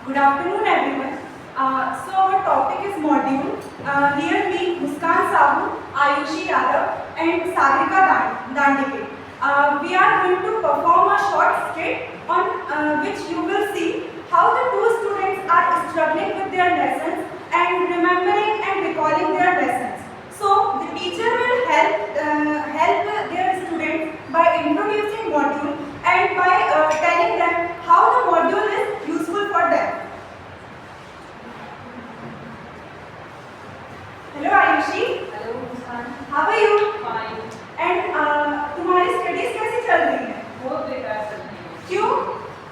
Good afternoon, everyone. So our topic is module. Here we, Muskan Sahu, Ayushi Yadav, and Sagrika Dandike. We are going to perform a short skit on which you will see how the two students are struggling with their lessons and remembering and recalling their lessons. So the teacher will help their students by introducing module and by telling them how the module is useful for them. Hello Ayushi. Hello Muskan. How are you? Fine. And तुम्हारी studies कैसी चल रही है? बहुत बेकार चल रही है। क्यों?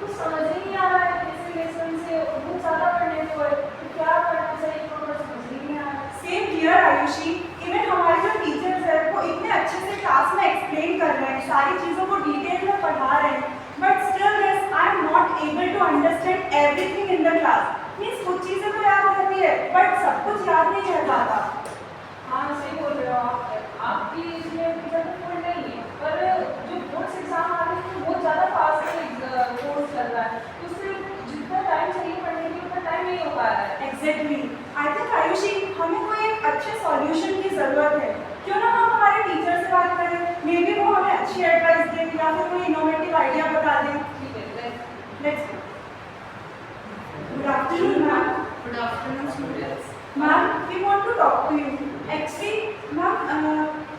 कुछ समझ ही नहीं आ रहा है कैसे लेसन से बहुत ज़्यादा पढ़ने को है तो क्या करना चाहिए तो मुझे समझ ही नहीं आ रहा है। Same here Ayushi. इवन हमारे जो टीचर्स हैं वो इतने अच्छे से क्लास में एक्सप्लेन कर रहे हैं, सारी चीज़ों को डिटेल में पढ़ा रहे हैं, but still I am not able to understand everything in the class. Means कुछ चीज़ें तो याद रहती है बट सब कुछ याद नहीं रह पाता। हाँ सही बोल रहे हो आप। आपकी इसमें टीचर तो कोई नहीं है पर जो बोर्ड्स एग्जाम आ रहे हैं वो ज़्यादा फास्ट कोर्स चल रहा है तो उससे जितना टाइम चाहिए पढ़ने के लिए उतना टाइम नहीं हो पा रहा है। एग्जैक्टली। आई थिंक आयुषी हमें कोई एक अच्छे सॉल्यूशन की ज़रूरत है। क्यों ना हम हमारे टीचर से बात करें, मे बी वो हमें अच्छी एडवाइस दें या फिर कोई इनोवेटिव आइडिया बता दें। ठीक है, let's. Good afternoon ma'am. Good afternoon students. Ma'am, we want to talk to you. Actually, ma'am,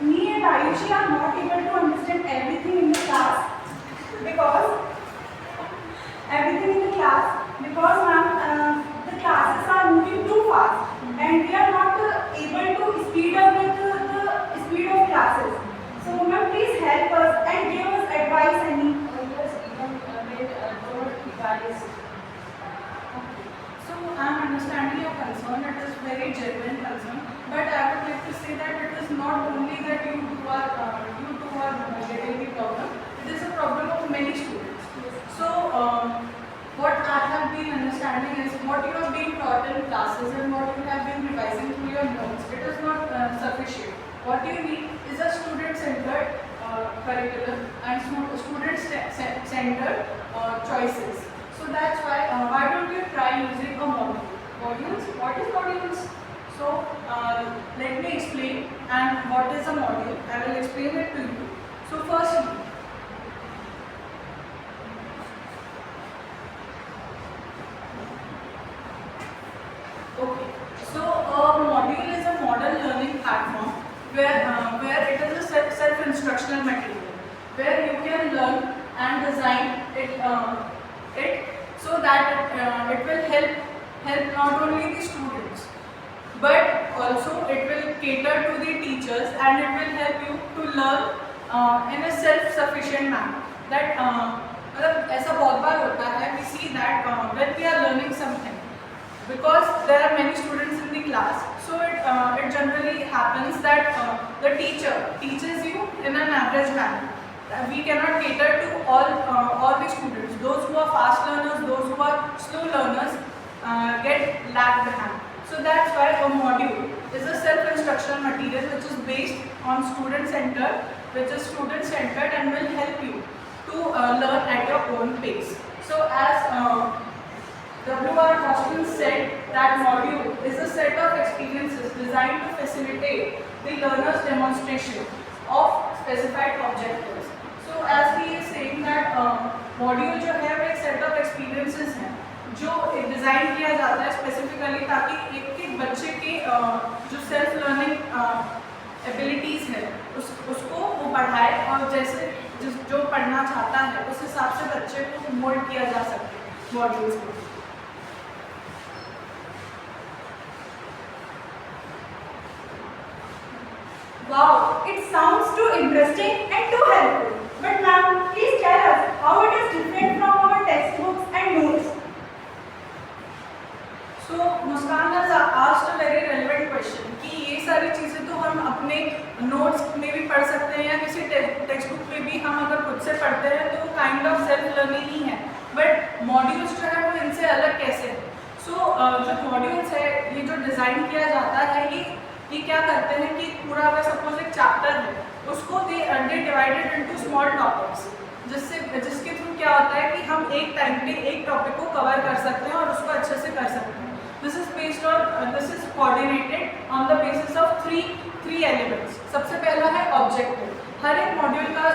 me and Ayushi are not able to understand everything in the class because ma'am, the classes are moving too fast and we are not able to speed up with the speed of classes. So, ma'am, please help us and give us advice. Yes, even don't guys. So I am understanding your concern. It is very genuine concern. But I would like to say that it is not only that you two are getting the problem. It is a problem of many students. So what I have been understanding is what you have been taught in classes and what you have been revising through your notes. It is not sufficient. What you need is a student-centered curriculum and student-centered choices. So that's why don't you try using a module? Modules? What is modules? So let me explain and what is a module. I will explain it to you. So firstly, okay. So a module is a model learning platform where it is a self-instructional material where you can learn and design it so that it will help not only the students but also it will cater to the teachers and it will help you to learn in a self-sufficient manner. That मतलब ऐसा बहुत बार होता है we see that when we are learning something because there are many students in the class, so it generally happens that the teacher teaches you in an average manner. We cannot cater to all the students. Those who are fast learners, those who are slow learners get lag behind. So that's why a module is a self-instructional material which is based on student-centered, and will help you to learn at your own pace. So as W.R. Austin said that module is a set of experiences designed to facilitate the learner's demonstration of specified objectives. So as he is saying that module जो है वो एक set of experiences हैं जो design किया जाता है specifically ताकि एक बच्चे के जो सेल्फ लर्निंग एबिलिटीज़ है उसको वो बढ़ाए और जैसे जो पढ़ना चाहता है उस हिसाब से बच्चे को मोल्ड किया जा सके मॉड्यूल्स को. Wow, it sounds too interesting and too helpful. But ma'am, please tell us how it is different from our textbooks and notes. So Muskan has asked a very relevant question कि ये सारी चीज़ें तो हम अपने notes में भी पढ़ सकते हैं या किसी टेक्स्ट बुक में भी हम अगर खुद से पढ़ते हैं तो काइंड ऑफ सेल्फ लर्निंग ही है, बट मॉड्यूल्स जो है वो इनसे अलग कैसे है. सो जो मॉड्यूल्स है ये जो डिज़ाइन किया जाता है ये क्या करते हैं कि पूरा अगर सपोज एक चैप्टर है उसको they divided into small topics जिसके थ्रू क्या होता है कि हम एक टाइम पे एक टॉपिक को कवर कर सकते हैं और उसको This is coordinated on the basis of three elements. सबसे पहला है ऑब्जेक्टिव. हर एक मॉड्यूल का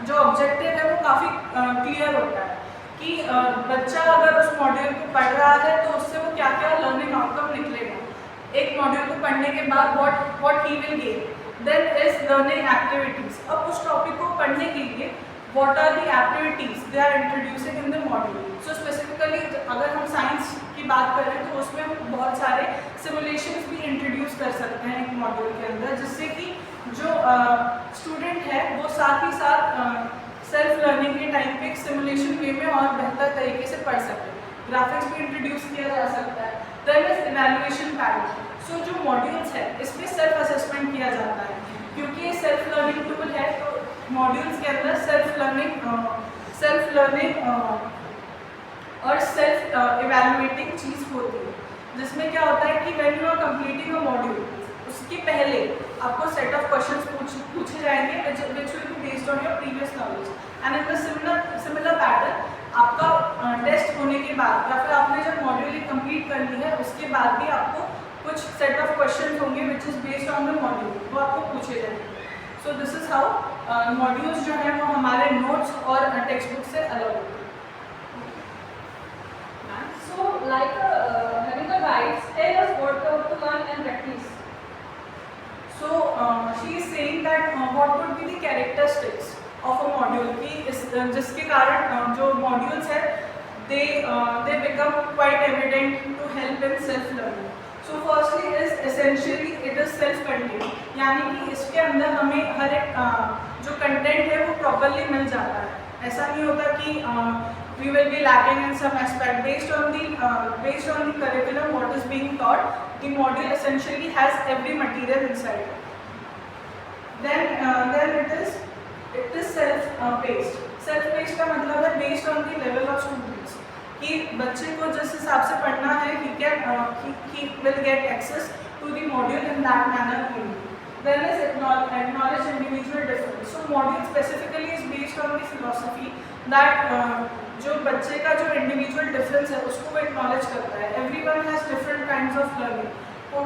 जो ऑब्जेक्टिव है वो काफ़ी क्लियर होता है कि बच्चा अगर उस मॉड्यूल को पढ़ रहा है तो उससे वो क्या क्या लर्निंग आउटकम निकलेगा. एक मॉड्यूल को पढ़ने के बाद what he will gain. Then is learning activities. अब उस टॉपिक को पढ़ने के लिए what are the activities they are introducing in the module. So specifically अगर हम साइंस की बात करें तो उसमें हम बहुत सारे सिमुलेशंस भी इंट्रोड्यूस कर सकते हैं एक मॉड्यूल के अंदर, जिससे कि जो स्टूडेंट है वो साथ ही साथ सेल्फ लर्निंग के टाइम पे एक सिमुलेशन वे में और बेहतर तरीके से पढ़ सके. ग्राफिक्स भी इंट्रोड्यूस किया जा सकता है. Then is evaluation pattern. So जो मॉड्यूल्स है इसमें सेल्फ असेसमेंट किया जाता है. क्योंकि ये सेल्फ लर्निंग टूल है तो मॉड्यूल्स के अंदर सेल्फ लर्निंग और सेल्फ इवैल्यूएटिंग चीज़ होती है, जिसमें क्या होता है कि when you are completing a module उसके पहले आपको सेट ऑफ क्वेश्चंस पूछे जाएंगे which will be based on your previous knowledge. And in the similar pattern आपका टेस्ट होने के बाद या फिर आपने जब मॉड्यूल कंप्लीट कर ली है उसके बाद भी आपको कुछ सेट ऑफ क्वेश्चंस होंगे which is based on the module, वो आपको पूछे जाएंगे. So this is how modules जो हैं वो हमारे नोट्स और टेक्स्ट बुक से अलग होते हैं. So, like having a guide, tell us what to learn and practice. So she is saying that what would be the characteristics of a module कि जिसके कारण जो modules है they become quite evident to help in self learning. So firstly is essentially it is self contained, यानी कि इसके अंदर हमें हर एक जो कंटेंट है वो प्रॉपरली मिल जाता है. ऐसा नहीं होता कि we will be lacking in some aspect based on the curriculum what is being taught. The module essentially has every material inside. Then it is self-paced. Self-paced का मतलब है based on the level of students. कि बच्चे को जिस हिसाब से पढ़ना है he will get access to the module in that manner only. Then is acknowledge individual difference. So module specifically is based on the philosophy that जो बच्चे का जो इंडिविजुअल डिफरेंस है उसको वो एक्नॉलेज करता है. Everyone has different kinds of learning. तो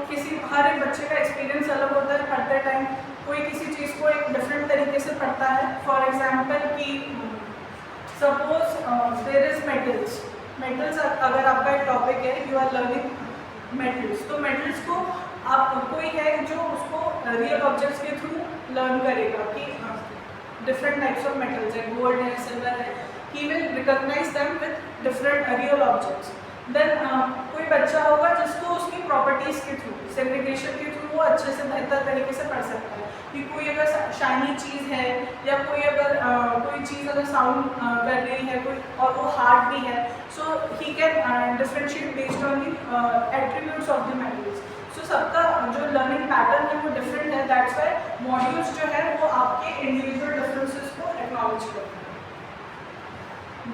हर एक बच्चे का एक्सपीरियंस अलग होता है पढ़ते टाइम. कोई किसी चीज़ को एक डिफरेंट तरीके से पढ़ता है. फॉर एग्जांपल कि सपोज देयर इज मेटल्स अगर आपका एक टॉपिक है यू आर लर्निंग मेटल्स, तो मेटल्स को आप कोई है जो उसको रियल ऑब्जेक्ट्स के थ्रू लर्न करेगा कि डिफरेंट टाइप्स ऑफ मेटल्स है, गोल्ड है, सिल्वर है. He will recognize them with different real objects. Then कोई बच्चा होगा जिसको उसकी प्रॉपर्टीज़ के थ्रू सेग्रीगेशन के थ्रू वो अच्छे से बेहतर तरीके से पढ़ सकता है कि कोई अगर शाइनी चीज़ है या कोई अगर कोई चीज़ अगर साउंड कर रही है कोई और वो हार्ड भी है, so he can differentiate based on the attributes of the metals. So सबका जो लर्निंग पैटर्न है वो डिफरेंट है. दैट्स वाई मॉड्यूल्स जो है वो आपके इंडिविजुअल डिफरेंसेस को एक्नॉलेज करते हैं.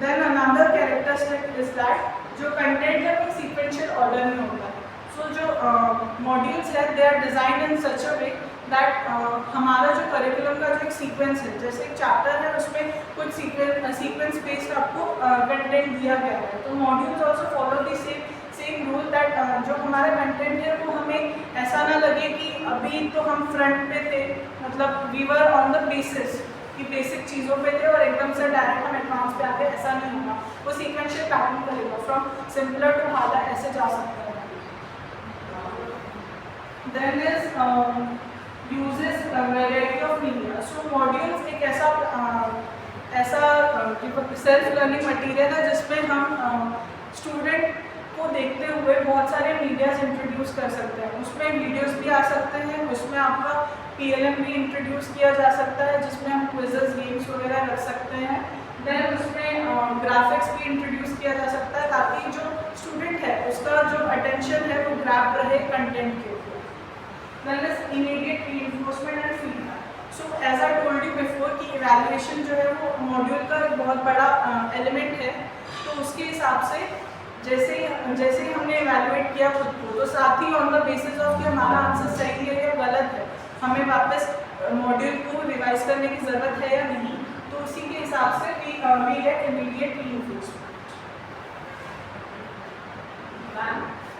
Then another characteristic is that जो कंटेंट है वो सीक्वेंशियल ऑर्डर में होता है. सो जो मॉड्यूल्स है they are designed in such a way that हमारा जो करिकुलम का जो एक सीक्वेंस है, जैसे एक चैप्टर है उसमें कुछ सीक्वेंस बेस्ड आपको कंटेंट दिया गया है. तो modules also follow the same rule that जो हमारा कंटेंट है वो हमें ऐसा ना लगे कि अभी तो हम फ्रंट पे थे, मतलब we were on the basis कि बेसिक चीज़ों पे थे और एकदम से डायरेक्ट हम एडवांस पे आते. ऐसा नहीं होगा. वो सीक्वेंशियल पैटर्न करेगा फ्रॉम सिंपलर टू हार्डर, ऐसे जा सकता है. Then is uses variety of media. So modules एक ऐसा सेल्फ लर्निंग मटेरियल है जिसमें हम स्टूडेंट को देखते हुए बहुत सारे मीडियाज इंट्रोड्यूस कर सकते हैं. उसमें वीडियोस भी आ सकते हैं, उसमें आपका PLM भी इंट्रोड्यूस किया जा सकता है जिसमें हम क्विजेस गेम्स वगैरह रख सकते हैं. देन उसमें ग्राफिक्स भी इंट्रोड्यूस किया जा सकता है ताकि जो स्टूडेंट है उसका जो अटेंशन है वो ग्रैब रहे कंटेंट के ऊपर. Then is immediate reinforcement and feedback. So as I told you before कि इवैल्यूएशन जो है वो मॉड्यूल का एक बहुत बड़ा एलिमेंट है. तो उसके हिसाब से जैसे ही हमने इवैल्यूएट किया खुद को, तो साथ ही ऑन द बेसिस ऑफ कि हमारा आंसर सही है या गलत है, हमें वापस मॉड्यूल को रिवाइज करने की ज़रूरत है या नहीं, तो उसी के हिसाब से वी गेट इमीडिएट रीइंफोर्समेंट.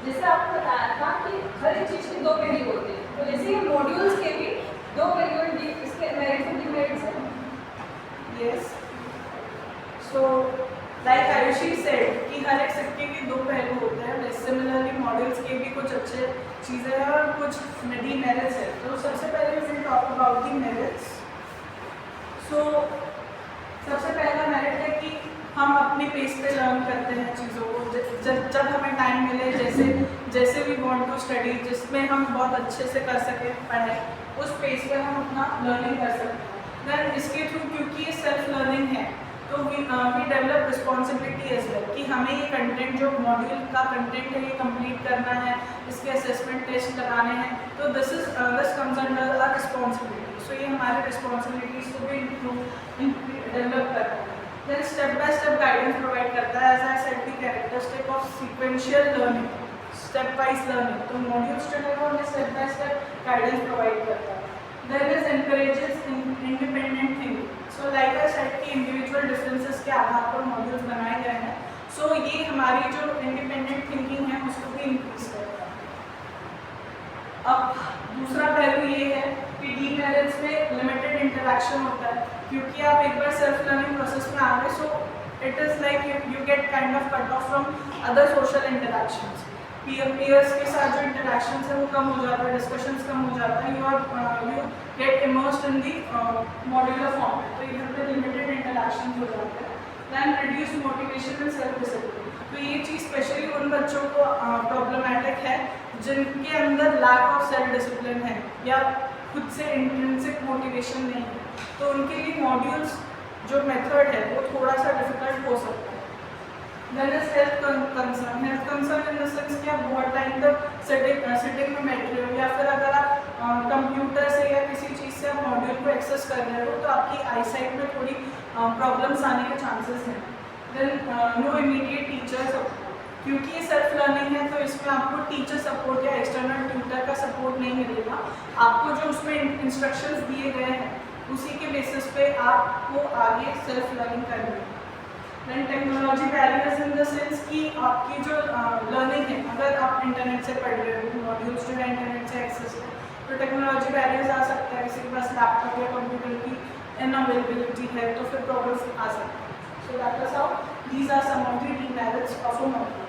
जैसे आपको बताया था कि हर एक चीज़ के दो पहलू होते हैं, तो जैसे ये मॉड्यूल्स के भी दो पहलू हैं, इसके मेरिट्स और डिमेरिट्स हैं। Yes. So, like Ayushi said कि हर एक सिक्के के दो पहलू होते हैं। सिमिलरली मॉडल्स के भी कुछ अच्छे चीज़ें हैं और कुछ डिमेरिट्स है। तो सबसे पहले we will talk about the merits. So, सबसे पहला मेरिट है कि हम अपने पेस पे लर्न करते हैं चीज़ों को। जब हमें टाइम मिले, जैसे वी वांट टू स्टडी, जिसमें हम बहुत अच्छे से कर सकें पढ़ाई, उस पेस पे हम अपना लर्निंग कर सकते हैं। देन इसके थ्रू, क्योंकि ये सेल्फ लर्निंग है, तो we develop responsibility as well कि हमें ये कंटेंट, जो मॉड्यूल का कंटेंट है, ये कंप्लीट करना है, इसके असेसमेंट टेस्ट लगाने हैं। तो this comes under a responsibility. So ये हमारे रिस्पॉन्सिबिलिटीज़ को भी डेवलप करता है। Then step by step guidance provide करता है। As I said the characteristic of sequential learning, step wise learning. तो मॉड्यूल्स जो है वो हमें step by step guidance provide करता है। Then is encourages independent thinking. So like I said कि इंडिविजुअल डिफरेंसेस के आधार पर मॉड्यूल्स बनाए गए हैं। सो ये हमारी जो इंडिपेंडेंट थिंकिंग है उसको भी इंक्रीज करता है। अब दूसरा पहलू ये है कि डीमेरिट्स में लिमिटेड इंटरेक्शन होता है, क्योंकि आप एक बार सेल्फ लर्निंग प्रोसेस में आ गए, so it is like you get kind of cut off from other social interactions. Peers के साथ जो इंटरेक्शंस है वो कम हो जाता है, डिस्कशंस कम हो जाता है, you get immersed in the modular form. तो इधर पे लिमिटेड इंटरेक्शन हो जाते हैं। Then reduce motivation and self discipline. तो ये चीज़ स्पेशली उन बच्चों को प्रॉब्लमेटिक है जिनके अंदर लैक ऑफ सेल्फ डिसिप्लिन है या खुद से इंट्रिंसिक मोटिवेशन नहीं है। तो उनके लिए मॉड्यूल्स जो मेथड है वो थोड़ा सा डिफिकल्ट हो सकता है। Then is health concern. Health concern in the sense कि आप बहुत टाइम तक सिटिंग में बैठ रहे हो, या फिर अगर आप कंप्यूटर से या किसी चीज़ से आप मॉड्यूल को एक्सेस कर रहे हो, तो आपकी आई साइट में थोड़ी प्रॉब्लम्स आने के चांसेस हैं। Then no immediate teacher support, क्योंकि ये सेल्फ लर्निंग है तो इसमें आपको टीचर सपोर्ट या एक्सटर्नल ट्यूटर का सपोर्ट नहीं मिलेगा। आपको जो उसमें इंस्ट्रक्शंस दिए गए हैं उसी के बेसिस पे आपको आगे सेल्फ लर्निंग करनी है। Then technology barriers in the sense कि आपकी जो लर्निंग है, अगर आप इंटरनेट से पढ़ रहे हो, मॉड्यूल्स जो है इंटरनेट से एक्सेस है, तो टेक्नोलॉजी बैरियर्स आ सकता है। किसी के पास लैपटॉप या कंप्यूटर की अनअवेलेबिलिटी है तो फिर प्रॉब्लम्स आ सकते हैं। So that is how these are some of the demerits of a module.